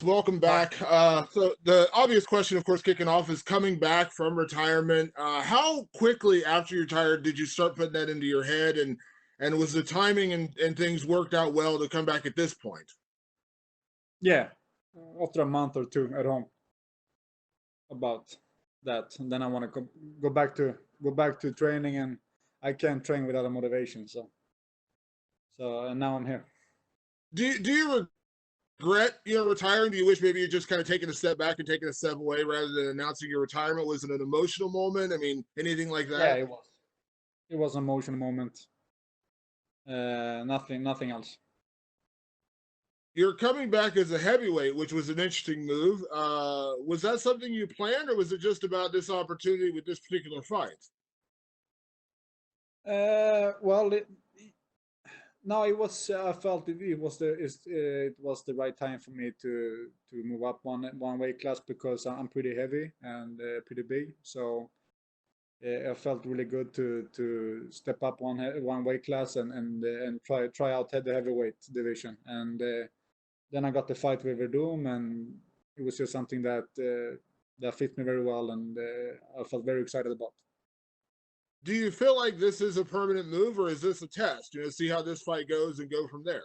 welcome back. So the obvious question, of course, kicking off is coming back from retirement. How quickly after you retired did you start putting that into your head, and was the timing and things worked out well to come back at this point? Yeah, after a month or two at home about that, and then I want to go back to training, and I can't train without a motivation. So and now I'm here. Do you regret retiring? Do you wish maybe you just kind of taking a step back and taking a step away rather than announcing your retirement? Was it an emotional moment? I mean, anything like that? Yeah, it was. It was an emotional moment. Nothing else. You're coming back as a heavyweight, which was an interesting move. Was that something you planned, or was it just about this opportunity with this particular fight? Well, no, it was. I felt it was the right time for me to move up one weight class because I'm pretty heavy and pretty big. So I felt really good to step up one weight class and try out the heavyweight division. And then I got the fight with Verdum, and it was just something that fit me very well, and I felt very excited about. Do you feel like this is a permanent move, or is this a test? See how this fight goes and go from there.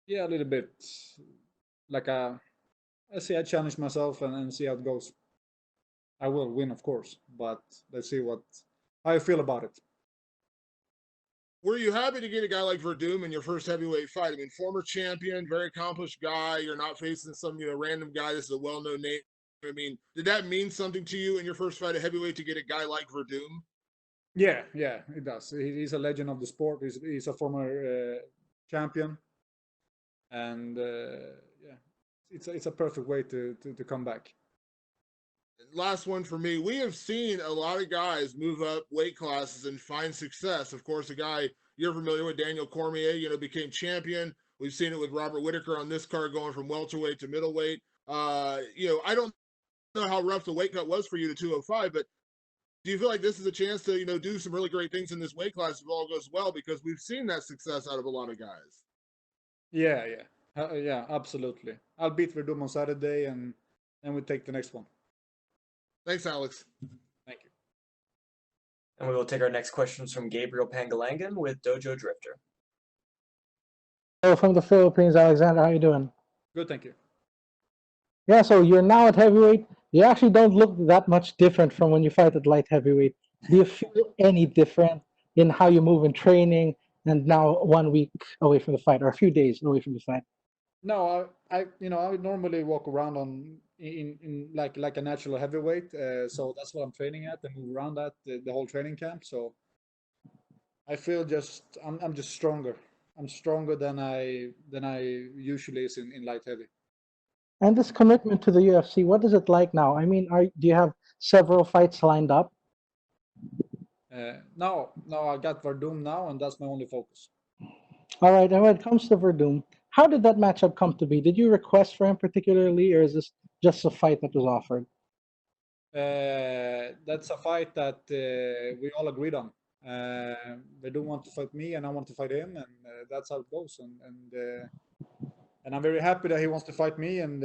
Yeah, a little bit. Like I say, I challenge myself and see how it goes. I will win, of course, but let's see how I feel about it. Were you happy to get a guy like Verdum in your first heavyweight fight? I mean, former champion, very accomplished guy. You're not facing some random guy. This is a well-known name. I mean, did that mean something to you in your first fight at heavyweight to get a guy like Verdum? Yeah, it does. He's a legend of the sport. He's a former champion, and yeah, it's a perfect way to come back. Last one for me. We have seen a lot of guys move up weight classes and find success. Of course, a guy you're familiar with, Daniel Cormier, became champion. We've seen it with Robert Whitaker on this card going from welterweight to middleweight. I don't know how rough the weight cut was for you to 205, but do you feel like this is a chance to, do some really great things in this weight class if all goes well? Because we've seen that success out of a lot of guys. Yeah, absolutely. I'll beat Verdum on Saturday, and we take the next one. Thanks, Alex. Thank you. And we will take our next questions from Gabriel Pangalangan with Dojo Drifter. Hello from the Philippines, Alexander. How you doing? Good, thank you. Yeah, so you're now at heavyweight. You actually don't look that much different from when you fight at light heavyweight. Do you feel any different in how you move in training and now 1 week away from the fight, or a few days away from the fight? No, I normally walk around in like a natural heavyweight, so that's what I'm training at and move around that the whole training camp. So I feel I'm just stronger. I'm stronger than I usually is in light heavy. And this commitment to the UFC, what is it like now? I mean, do you have several fights lined up? No, I got Verdum now, and that's my only focus. All right, and when it comes to Verdum, how did that matchup come to be? Did you request for him particularly, or is this just a fight that was offered? That's a fight that we all agreed on. They don't want to fight me, and I want to fight him, and that's how it goes. And I'm very happy that he wants to fight me, and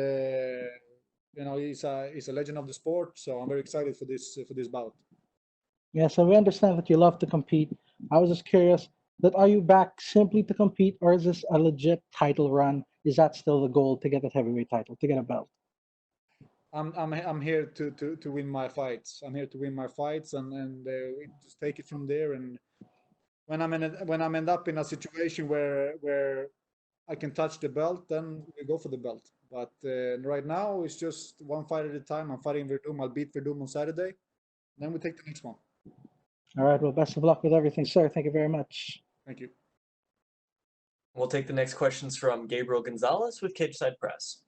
he's a legend of the sport. So I'm very excited for this bout. Yeah, so we understand that you love to compete. I was just curious that are you back simply to compete, or is this a legit title run? Is that still the goal, to get that heavyweight title, to get a belt? I'm here to win my fights. I'm here to win my fights, and we just take it from there. And when I'm end up in a situation where I can touch the belt, then we go for the belt. But right now it's just one fight at a time. I'm fighting Verdum. I'll beat Verdum on Saturday. Then we take the next one. All right. Well, best of luck with everything, sir. Thank you very much. Thank you. We'll take the next questions from Gabriel Gonzalez with Cageside Press.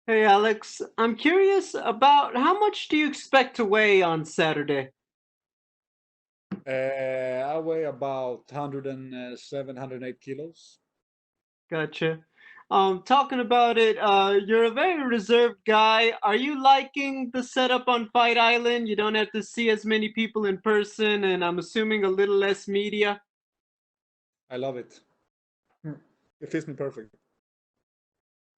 Hey, Alex. I'm curious about how much do you expect to weigh on Saturday? I weigh about 107, 108 kilos. Gotcha. Talking about it, you're a very reserved guy. Are you liking the setup on Fight Island? You don't have to see as many people in person, and I'm assuming a little less media. I love it. It fits me perfect.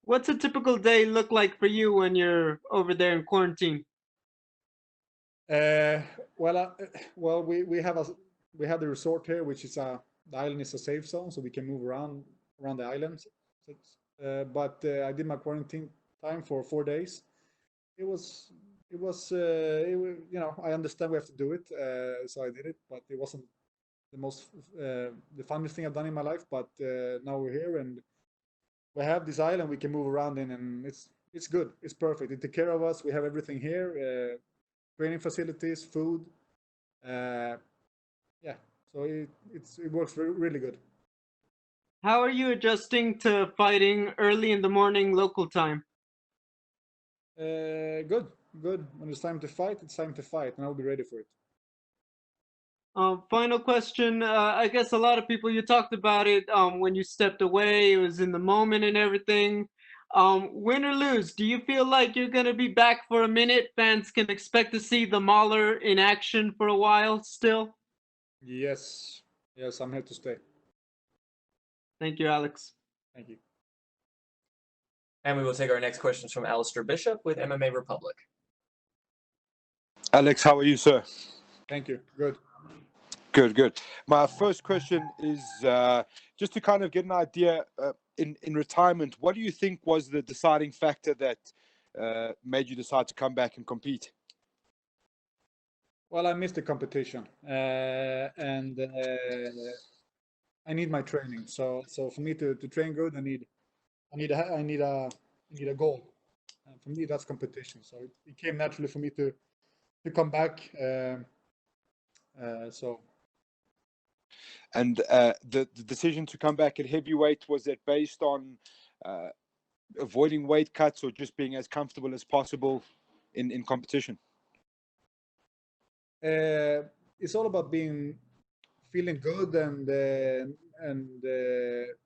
What's a typical day look like for you when you're over there in quarantine? Well, we have the resort here, which is the island is a safe zone, so we can move around the island. But I did my quarantine time for 4 days. It was I understand we have to do it, so I did it, but it wasn't the funnest thing I've done in my life. But now we're here and we have this island we can move around in, and it's good. It's perfect. It take care of us. We have everything here. Training facilities, food. Yeah, so it works really good. How are you adjusting to fighting early in the morning local time? Good. When it's time to fight, it's time to fight, and I'll be ready for it. Final question. I guess a lot of people, you talked about it when you stepped away, it was in the moment and everything. Win or lose, do you feel like you're going to be back for a minute? Fans can expect to see the Mauler in action for a while still? Yes, I'm here to stay. Thank you, Alex. Thank you. And we will take our next questions from Alistair Bishop with MMA Republic. Alex, how are you, sir? Thank you. Good. Good. My first question is just to kind of get an idea in retirement, what do you think was the deciding factor that made you decide to come back and compete? Well, I missed the competition, and I need my training. So for me to train good, I need a goal. And for me, that's competition. So it came naturally for me to come back. And the decision to come back at heavyweight, was it based on avoiding weight cuts or just being as comfortable as possible in competition? It's all about feeling good and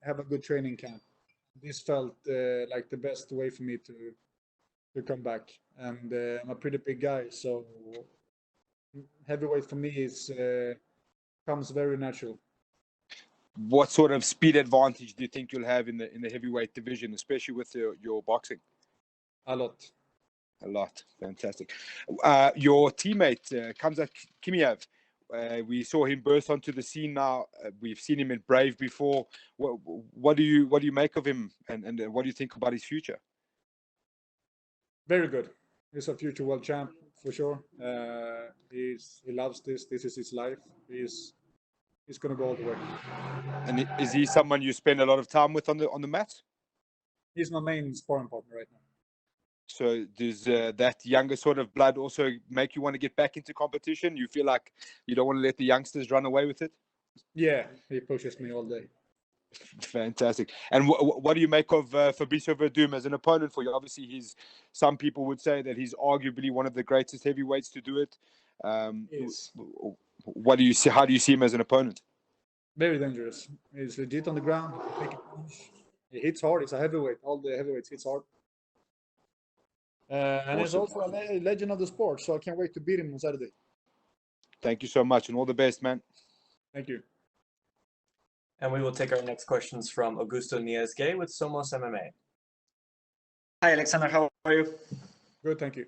have a good training camp. This felt like the best way for me to come back. And I'm a pretty big guy, so heavyweight for me comes very natural. What sort of speed advantage do you think you'll have in the heavyweight division, especially with your boxing? A lot. Fantastic. Your teammate, Khamzat Chimaev, we saw him burst onto the scene now. We've seen him in Brave before. What do you make of him, and what do you think about his future? Very good. He's a future world champ for sure. He loves this. This is his life. He's gonna go all the way. And is he someone you spend a lot of time with on the mat? He's my main sparring partner right now. So does that younger sort of blood also make you want to get back into competition? You feel like you don't want to let the youngsters run away with it? Yeah, he pushes me all day. Fantastic. And what do you make of Fabricio Verdum as an opponent for you? Obviously, some people would say that he's arguably one of the greatest heavyweights to do it. Yes. What do you see? How do you see him as an opponent? Very dangerous. He's legit on the ground. He hits hard. He's a heavyweight. All the heavyweights hits hard. And he's also a legend of the sport, so I can't wait to beat him on Saturday. Thank you so much, and all the best, man. Thank you. And we will take our next questions from Augusto Niesgay with Somos MMA. Hi, Alexander. How are you? Good, thank you.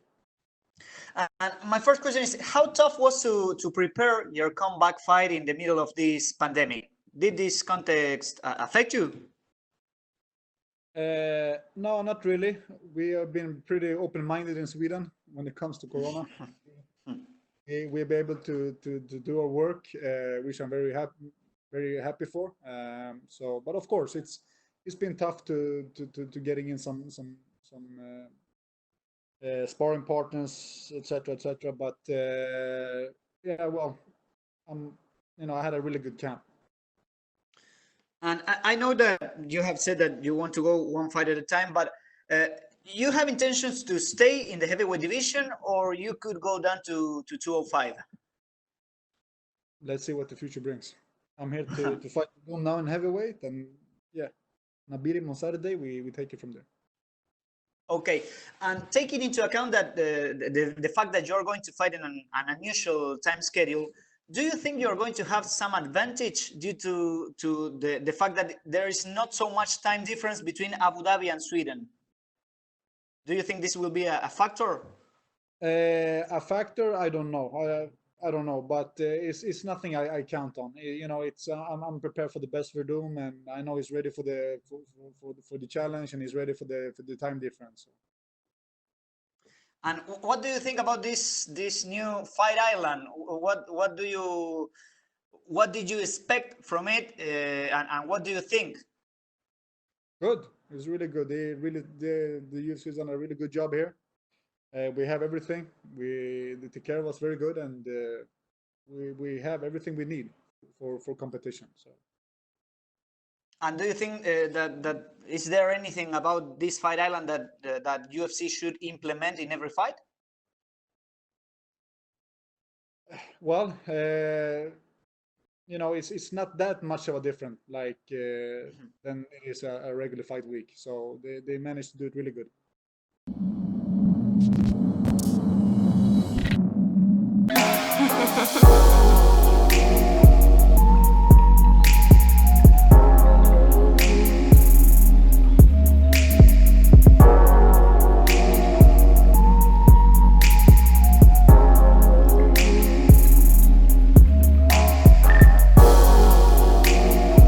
And my first question is, how tough was to prepare your comeback fight in the middle of this pandemic? Did this context affect you? No, not really. We have been pretty open-minded in Sweden when it comes to Corona. We'll be able to do our work, which I'm very happy for. But of course, it's been tough to getting in some sparring partners, etc. But yeah, well, I had a really good camp. And I know that you have said that you want to go one fight at a time, but you have intentions to stay in the heavyweight division, or you could go down to 205? Let's see what the future brings. I'm here to fight now in heavyweight, and yeah, and I beat him on Saturday. We take it from there. Okay, and taking into account that the fact that you're going to fight in an unusual time schedule, do you think you're going to have some advantage due to the fact that there is not so much time difference between Abu Dhabi and Sweden? Do you think this will be a factor? A factor, I don't know. I don't know, but it's nothing I count on. You know, it's I'm prepared for the best Verdum, and I know he's ready for the challenge, and he's ready for the time difference. So. And what do you think about this new Fight Island? What did you expect from it, and what do you think? Good. It's really good. The UFC's done a really good job here. We have everything. They take care of us very good, and we have everything we need for competition. So. And do you think that is there anything about this Fight Island that UFC should implement in every fight? Well, you know, it's not that much of a different than it is a regular fight week. So they managed to do it really good.